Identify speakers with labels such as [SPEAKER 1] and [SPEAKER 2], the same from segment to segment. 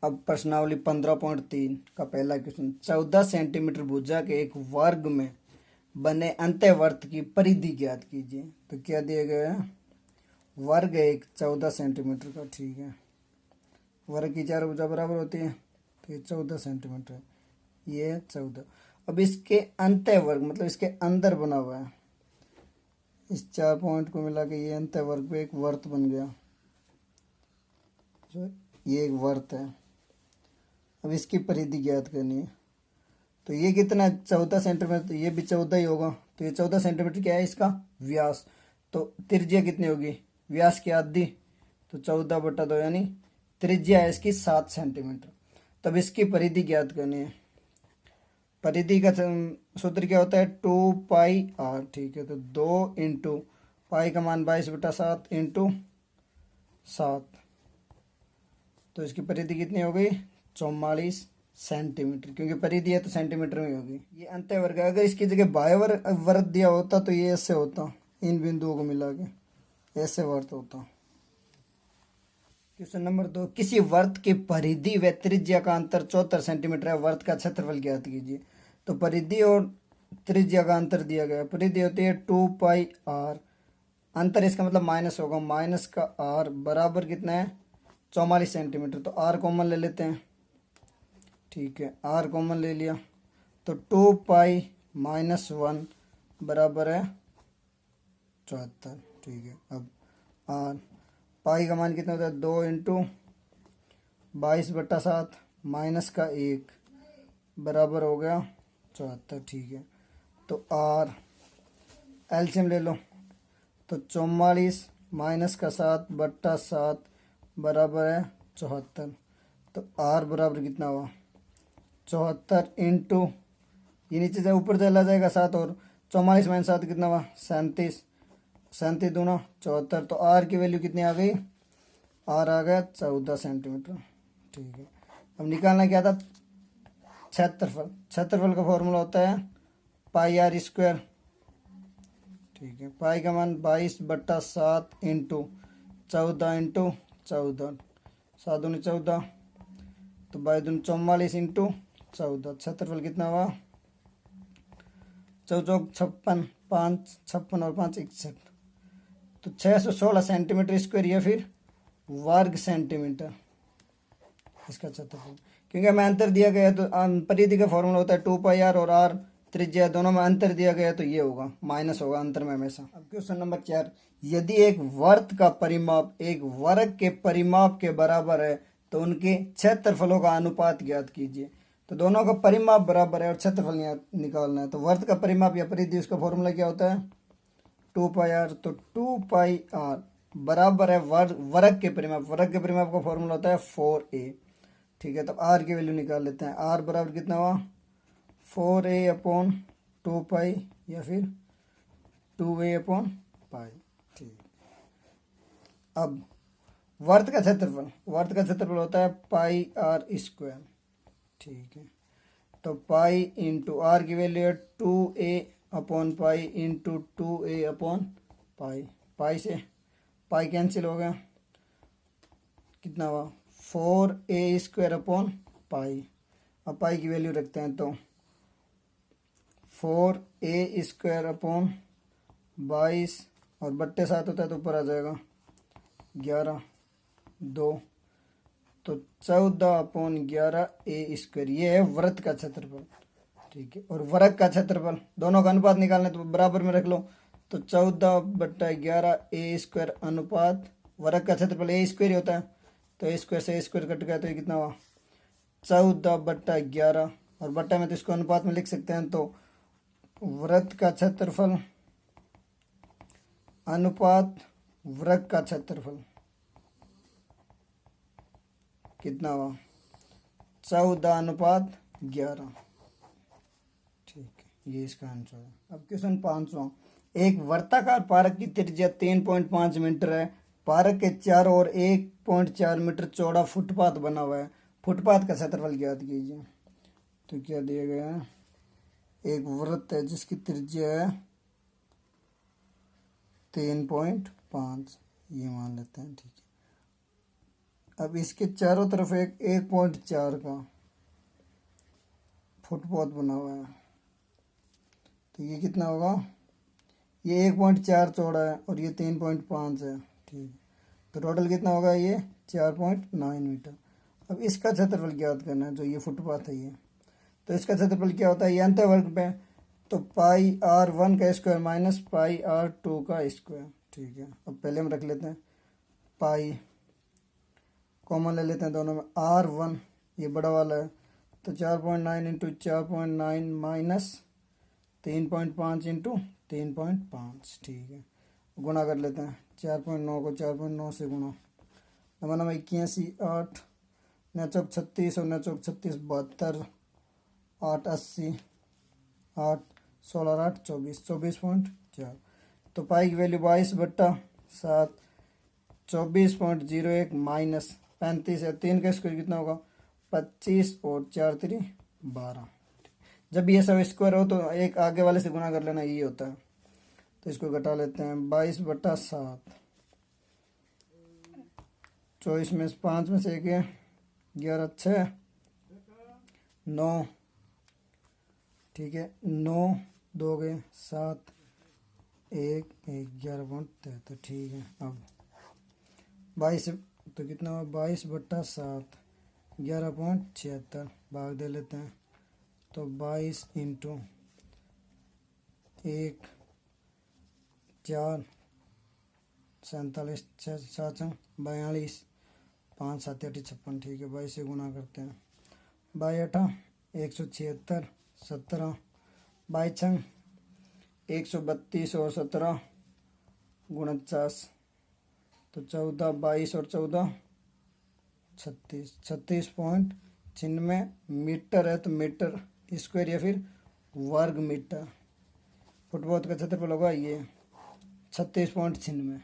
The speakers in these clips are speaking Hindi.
[SPEAKER 1] अब प्रश्नावली 15.3 का पहला क्वेश्चन, 14 सेंटीमीटर भुजा के एक वर्ग में बने अंतःवर्त की परिधि ज्ञात कीजिए। तो क्या दिया गया है, वर्ग है एक 14 सेंटीमीटर का, ठीक है। वर्ग की चार भुजा बराबर होती है, तो ये 14 सेंटीमीटर है, ये है 14। अब इसके अंतःवर्ग मतलब इसके अंदर बना हुआ है, इस 4 पॉइंट को मिला के ये अंतःवर्ग पे एक वर्त बन गया, जो ये एक वर्त है। अब इसकी परिधि ज्ञात करनी है, तो ये कितना 14 सेंटीमीटर, तो ये भी 14 ही होगा। तो ये 14 सेंटीमीटर क्या है इसका व्यास, तो त्रिज्या कितनी होगी, व्यास की आधी, तो 14/2 यानी त्रिज्या है इसकी 7 सेंटीमीटर। तब इसकी परिधि ज्ञात करनी है। परिधि का सूत्र क्या होता है, 2πr, ठीक है। तो 2 इंटू पाई का मान 22/7 इंटू 7, तो इसकी परिधि कितनी हो गई 44 सेंटीमीटर, क्योंकि परिधि है तो सेंटीमीटर में होगी। ये अंतःवर्ग है। अगर इसकी जगह बाह्य वर्त दिया होता तो ये ऐसे होता, इन बिंदुओं को मिला के ऐसे वर्त होता। क्वेश्चन नंबर 2, किसी वर्त की परिधि व त्रिज्या का अंतर 74 सेंटीमीटर है, वर्त का क्षेत्रफल ज्ञात कीजिए। तो परिधि और त्रिज्या का अंतर दिया गया, परिधि होती है 2πr, अंतर इसका मतलब माइनस होगा, माइनस का r बराबर कितना है 44 सेंटीमीटर। तो r कॉमन ले लेते हैं, ठीक है, r कॉमन ले लिया, तो 2π - 1 बराबर है 74, ठीक है। अब r पाई का मान कितना होता है 2 इंटू 22/7 माइनस का 1 बराबर हो गया 74, ठीक है। तो r एलसीएम ले लो, तो 44 माइनस का 7/7 बराबर है 74। तो r बराबर कितना हुआ 74 इंटू ये नीचे से ऊपर चला जाएगा 7, और 44 - 7 कितना हुआ 37, 37 दूना 74। तो r की वैल्यू कितनी आ गई, r आ गया 14 सेंटीमीटर, ठीक है। अब निकालना क्या था, क्षेत्रफल। क्षेत्रफल का फॉर्मूला होता है πr², ठीक है। पाई का मान 22/7 इंटू 14 इंटू 14, 7 दूनी 14, तो 22 दूनी 44 इंटू 14, क्षेत्रफल कितना हुआ 4 56, 5 56 और 5 61, तो 616 सेंटीमीटर स्क्वायर या फिर वर्ग सेंटीमीटर इसका क्षेत्रफल। क्योंकि हमें अंतर दिया गया है तो परिधि का फॉर्मूला होता है 2πr, और r त्रिज्या दोनों में अंतर दिया गया है तो ये होगा माइनस होगा अंतर में हमेशा। अब क्वेश्चन नंबर 4, यदि एक वर्त का परिमाप एक वर्ग के परिमाप के बराबर है तो उनके क्षेत्रफलों का अनुपात ज्ञात कीजिए। तो दोनों का परिमाप बराबर है और क्षेत्रफल यहाँ निकालना है। तो वर्त का परिमाप या परिधि उसका फॉर्मूला क्या होता है 2πr, तो 2πr बराबर है वर्ग के परिमाप, वर्ग के परिमाप का फॉर्मूला होता है 4a, ठीक है। तो r की वैल्यू निकाल लेते हैं, r बराबर कितना हुआ 4a/2π या फिर 2a/π, ठीक। अब वर्त का क्षेत्रफल, वर्त का क्षेत्रफल होता है πr², ठीक है। तो पाई इंटू आर की वैल्यू है 2a/π इंटू 2a/π, पाई से पाई कैंसिल हो गया, कितना हुआ 4a²/π। अब पाई की वैल्यू रखते हैं, तो 4a²/22 और बट्टे 7 होता है तो ऊपर आ जाएगा 11, 2, तो 14/11a²। ये है वृत्त का क्षेत्रफल, ठीक है। और वर्ग का क्षेत्रफल दोनों का अनुपात निकालने तो बराबर में रख लो, तो 14/11a² अनुपात वर्ग का क्षेत्रफल a² ही होता है, तो a² से a² कट गया, तो ये कितना हुआ 14/11, और बट्टा में तो इसको अनुपात में लिख सकते हैं। तो वृत्त का क्षेत्रफल अनुपात वर्ग का क्षेत्रफल कितना हुआ 14/11, ठीक है। ये इसका आंसर है। अब क्वेश्चन 5वां, एक वर्ताकार पारक की त्रिज्या 3.5 मीटर है, पारक के चारों ओर 1.4 मीटर चौड़ा फुटपाथ बना हुआ है, फुटपाथ का क्षेत्रफल ज्ञात कीजिए। तो क्या दिया गया है, एक वृत्त है जिसकी त्रिज्या है 3.5, ये मान लेते हैं, ठीक है। अब इसके चारों तरफ एक 1.4 का फुटपाथ बना हुआ है, तो ये कितना होगा, ये 1.4 चौड़ा है और ये 3.5 है, ठीक। तो टोटल कितना होगा, ये 4.9 मीटर। अब इसका क्षेत्रफल ज्ञात करना है, जो ये फुटपाथ है ये। तो इसका क्षेत्रफल क्या होता है, ये अंत वर्ग पे, तो पाई आर 1 का स्क्वायर माइनस पाई आर 2 का स्क्वायर, ठीक है। अब पहले हम रख लेते हैं पाई, कॉमन ले लेते हैं दोनों में, आर 1 ये बड़ा वाला है, तो 4.9 इंटू 4.9 माइनस 3.5 इंटू 3.5, ठीक है। गुणा कर लेते हैं, 4.9 को 4.9 से गुणा, नवा 81 8 न चौक 36 और न चौक 36 72, 8 80 8 16 8 24 24.4। तो पाई की वैल्यू 22/7 24.01 माइनस 35 है, 3 का स्क्वायर कितना होगा 25 और 4 3 12। जब ये सब स्क्वायर हो तो एक आगे वाले से गुणा कर लेना, ये होता है। तो इसको घटा लेते हैं, 22/7, 24 में 5 में से 1 है, 11 6 9, ठीक है, 9 2 गए 7 1 11.73, ठीक है। अब 22 तो कितना हुआ, 22/7 11.76 भाग दे लेते हैं, तो 22 इंटू 1 4 47 6 7 42 5 7 8 56, ठीक है। 22 से गुणा करते हैं, 22 8 176 17, 22 6 132 और 17 49, तो 14 22 और 14 36, 36.96 मीटर है, तो मीटर स्क्वायर या फिर वर्ग मीटर। फुटपाथ का क्षेत्रफल होगा ये 36.96।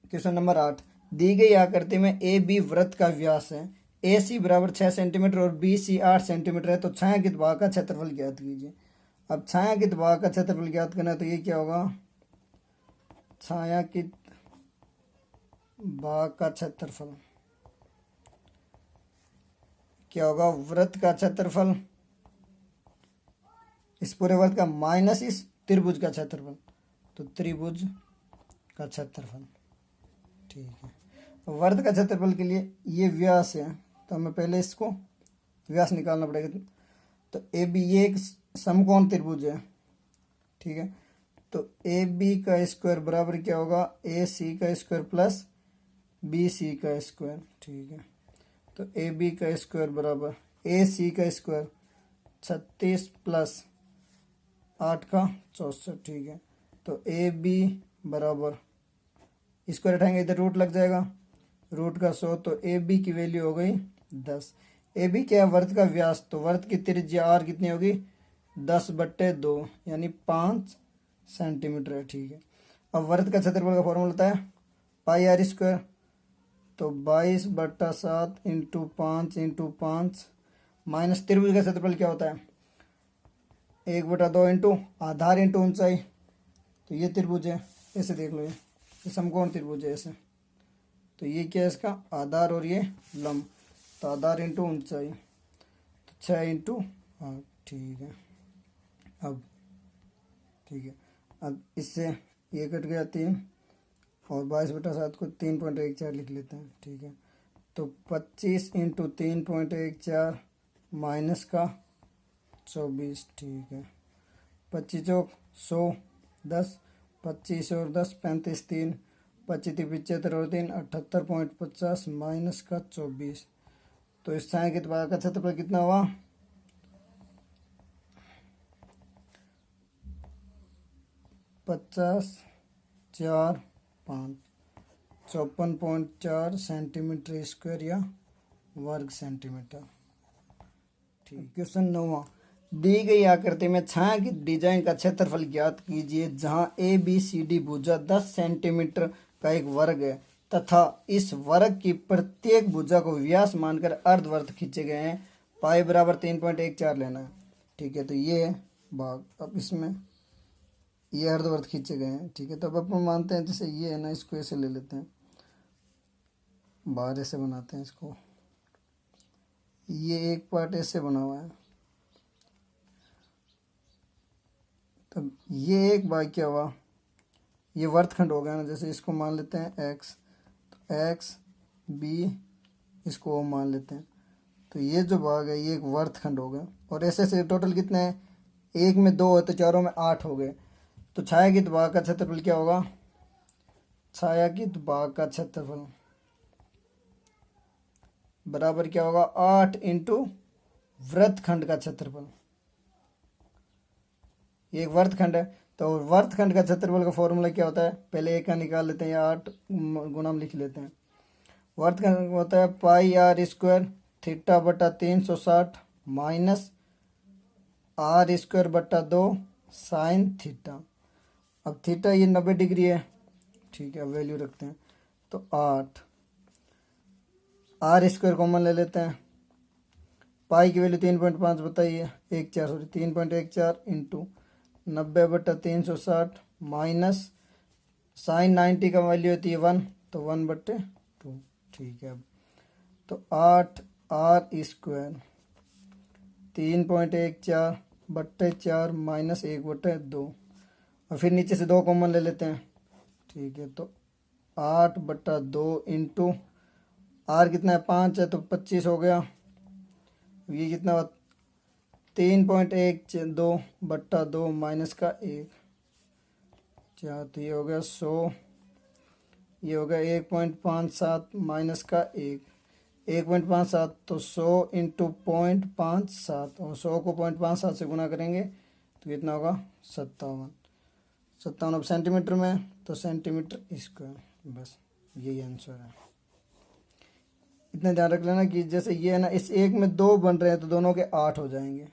[SPEAKER 1] क्वेश्चन नंबर 8, दी गई आकृति में ए बी वृत्त का व्यास है, ए सी बराबर 6 सेंटीमीटर और बी सी 8 सेंटीमीटर है, तो छायांकित भाग का क्षेत्रफल ज्ञात कीजिए। अब छायांकित भाग का क्षेत्रफल ज्ञात करना है, तो ये क्या होगा, छायांकित भाग का क्षेत्रफल क्या होगा, वृत्त का क्षेत्रफल इस पूरे वृत्त का माइनस इस त्रिभुज का क्षेत्रफल, तो त्रिभुज का क्षेत्रफल, ठीक है। वृत्त का क्षेत्रफल के लिए ये व्यास है, तो हमें पहले इसको व्यास निकालना पड़ेगा। तो ए बी ये एक समकोण त्रिभुज है, ठीक है। तो ए बी का स्क्वायर बराबर क्या होगा, ए सी का स्क्वायर प्लस बी सी का स्क्वायर, ठीक है। तो ए बी का स्क्वायर बराबर ए सी का स्क्वायर 36 प्लस 8 का 64, ठीक है। तो ए बी बराबर स्क्वायर उठाएंगे, इधर रूट लग जाएगा, रूट का 100, तो ए बी की वैल्यू हो गई 10। ए बी क्या है, वर्त का व्यास, तो वर्त की त्रिज्या आर कितनी होगी 10/2 यानी 5 सेंटीमीटर है, ठीक है। अब वर्त का क्षेत्रफल का फॉर्मूला होता है पाई आर स्क्वायर, तो 22/7 इंटू 5 इंटू 5 माइनस त्रिभुज का क्षेत्रफल क्या होता है 1/2 इंटू आधार इंटू ऊंचाई, तो ये त्रिभुज है, ऐसे देख लो, ये समकोण त्रिभुज है ऐसे, तो ये क्या है इसका आधार और ये लंब, तो आधार इंटू ऊंचाई, तो 6 इंटू 8, ठीक है। अब ठीक है, अब इससे ये कट गया 3 और 22/7 को 3.14 लिख लेते हैं, ठीक है। तो 25 इंटू 3.14 माइनस का 24, ठीक है। 25 चौक 100 10 25 और 10 35 3 25 75 और 3 78.50 माइनस का 24, तो इस छायांकित भाग का क्षेत्रफल कितना हुआ 50 4 5 54.4 सेंटीमीटर स्क्वायर या वर्ग सेंटीमीटर, ठीक। क्वेश्चन 9, दी गई आकृति में छायांकित डिजाइन का क्षेत्रफल ज्ञात कीजिए, जहां ए बी सी डी भुजा 10 सेंटीमीटर का एक वर्ग है तथा इस वर्ग की प्रत्येक भुजा को व्यास मानकर अर्धवृत्त खींचे गए हैं, पाई बराबर 3.14 लेना है, ठीक है। तो ये भाग, अब इसमें ये अर्धवृत्त खींचे गए हैं, ठीक है। तो अब अपन मानते हैं जैसे ये है ना, इसको ऐसे ले लेते हैं, बाहर ऐसे बनाते हैं इसको, ये एक पार्ट ऐसे बना हुआ है, तब ये एक बाई क्या हुआ, ये वर्तखंड हो गया ना। जैसे इसको मान लेते हैं एक्स, तो एक्स बी इसको ओ मान लेते हैं, तो ये जो भाग है ये एक वर्तखंड हो गया। और ऐसे ऐसे टोटल कितने हैं, एक में दो है तो चारों में 8 हो गए। तो छायांकित भाग का क्षेत्रफल क्या होगा, छायांकित भाग का क्षेत्रफल बराबर क्या होगा, 8 इंटू वृत्तखंड का क्षेत्रफल। ये एक वर्तखंड है, तो वर्तखंड का क्षेत्रफल का फॉर्मूला क्या होता है, पहले एक का निकाल लेते हैं, या 8 गुना में लिख लेते हैं। वर्तखंड होता है पाई आर स्क्वायर थीटा बटा 360 माइनस आर स्क्वायर बटा 2 साइन थीटा। अब थीटा ये 90 डिग्री है, ठीक है, अब वैल्यू रखते हैं। तो 8 आर स्क्वायर कॉमन ले लेते हैं, पाई की वैल्यू 3.5 बताइए, 3.14 इंटू 90/360 माइनस साइन 90 का वैल्यू होती है 1, तो 1/2, ठीक है। तो 8 आर स्क्वायर 3.14/4 माइनस 1/2, और फिर नीचे से 2 कॉमन ले लेते हैं, ठीक है। तो 8/2 इंटू आर कितना है 5 है, तो 25 हो गया। ये कितना हुआ 3.12/2 माइनस का 1, क्या, तो ये हो गया 100, ये हो गया 1.57 माइनस का 1.57, तो 100 इंटू 0.57, और 100 को 0.57 से गुना करेंगे तो कितना होगा 57। अब सेंटीमीटर में, तो सेंटीमीटर स्क्वायर, बस यही आंसर है। इतना ध्यान रख लेना कि जैसे ये है ना, इस एक में 2 बन रहे हैं तो दोनों के 8 हो जाएंगे।